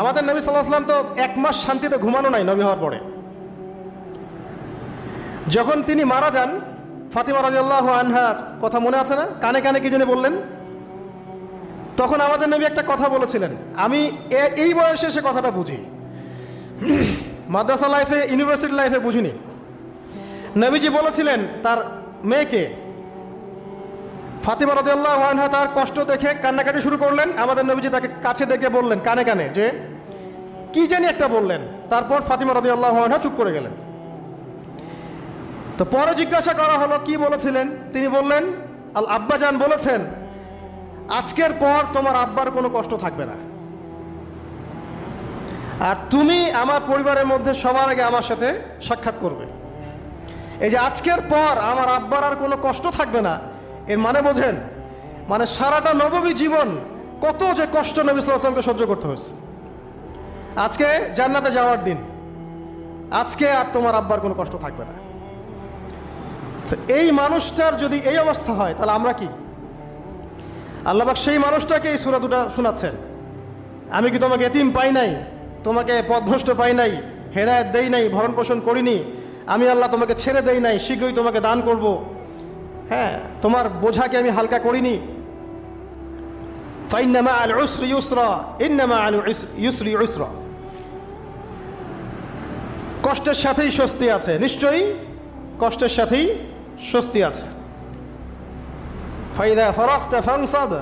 আমাদের নবী সাল্লাল্লাহু আলাইহি ওয়াসাল্লাম তো 1 মাস শান্তিতে ঘুমানো নাই নবী হওয়ার পরে। যখন তিনি মারা যান, ফাতিমা রাদিয়াল্লাহু আনহার কথা মনে আছে না? কানে কানে কি জানি বললেন। তখন আমাদের নবী একটা কথা বলেছিলেন, আমি এই বয়সে এসে কথাটা বুঝি, মাদ্রাসা লাইফে, ইউনিভার্সিটি লাইফে বুঝিনি। নবীজি বলেছিলেন তার মেয়েকে, ফাতিমা রাদিয়াল্লাহু আনহা তার কষ্ট দেখে কান্নাকাটি শুরু করলেন। আমাদের নবীজি তাকে কাছে ডেকে বললেন কানে কানে যে কি জানি একটা বললেন। তারপর ফাতিমা রাদিয়াল্লাহু আনহা চুপ করে গেলেন। তো পরে জিজ্ঞাসা করা হলো কি বলেছিলেন, তিনি বললেন আল আব্বাজান বলেছেন আজকের পর তোমার আব্বার কোনো কষ্ট থাকবে না, আর তুমি আমার পরিবারের মধ্যে সবার আগে আমার সাথে সাক্ষাৎ করবে। এই যে আজকের পর আমার আব্বার আর কোনো কষ্ট থাকবে না, এর মানে বোঝেন, মানে সারাটা নববী জীবন কত যে কষ্ট নবী সাল্লাল্লাহু আলাইহি ওয়াসাল্লামকে সহ্য করতে হয়েছে। আজকে জান্নাতে যাওয়ার দিন, আজকে আর তোমার আব্বার কোনো কষ্ট থাকবে না। এই মানুষটার যদি এই অবস্থা হয় তাহলে আমরা কি? আল্লাহ পাক সেই মানুষটাকে এই সূরা দুটো শোনাচ্ছেন, আমি কি তোমাকে এতিম পাই নাই, তোমাকে পথভ্রষ্ট পাই নাই, হেদায়েত দেই নাই, ভরণ পোষণ করিনি, আমি আল্লাহ তোমাকে ছেড়ে দেই নাই, শীঘ্রই তোমাকে দান করব, হ্যাঁ তোমার বোঝাকে আমি হালকা করিনি। ফাইন্না মাআল উসরি ইউসরা, ইন্না মাআল ইউসরি ইউসরা, কষ্টের সাথেই স্বস্তি আছে, নিশ্চয়ই কষ্টের সাথেই স্বস্তি আছে। ফাইদা ফারাগতা ফানসাব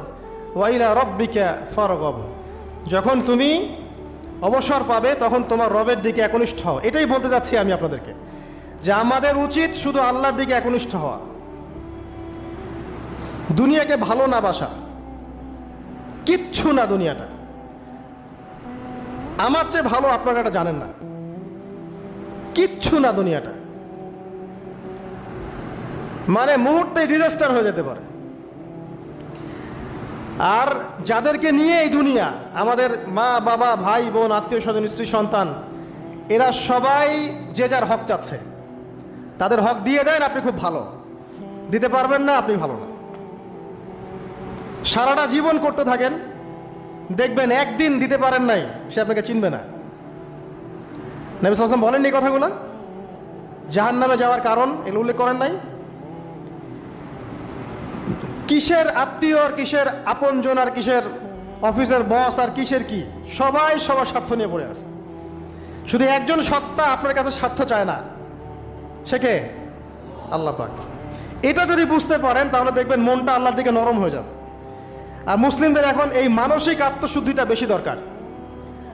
ওয়া ইলা রাব্বিকা ফারগাব, যখন তুমি অবসর পাবে তখন তোমার রবের দিকে একনিষ্ঠ হও। এটাই বলতে যাচ্ছি আমি আপনাদেরকে, যে আমাদের উচিত শুধু আল্লাহর দিকে একনিষ্ঠ হওয়া, দুনিয়াকে ভালো না বাসা, কিচ্ছু না দুনিয়াটা। আমার চেয়ে ভালো আপনারা এটা জানেন না, কিচ্ছু না দুনিয়াটা, মানে মুহূর্তে ডিজাস্টার হয়ে যেতে পারে। আর যাদেরকে নিয়ে এই দুনিয়া, আমাদের মা বাবা ভাই বোন আত্মীয় স্বজন স্ত্রী সন্তান, এরা সবাই যে যার হক চাচ্ছে, তাদের হক দিয়ে দেন, আপনি খুব ভালো, দিতে পারবেন না আপনি ভালো না। সারাটা জীবন করতে থাকেন, দেখবেন একদিন দিতে পারেন নাই, সে আপনাকে চিনবে না। নবী সাল্লাল্লাহু আলাইহি ওয়াসাল্লাম বলেননি এই কথাগুলো? জাহান্নামে যাওয়ার কারণ এগুলো উল্লেখ করেন নাই? কিসের আত্মীয় আর কিসের আপনজন আর কিসের অফিসের বস আর কিসের কি, সবাই সবার স্বার্থ নিয়ে পড়ে আছে। শুধু একজন সত্তা আপনার কাছে স্বার্থ চায় না, সে কে? আল্লাহ পাক। এটা যদি বুঝতে পারেন তাহলে দেখবেন মনটা আল্লাহর দিকে নরম হয়ে যাবে। আর মুসলিমদের এখন এই মানসিক আত্মশুদ্ধিটা বেশি দরকার।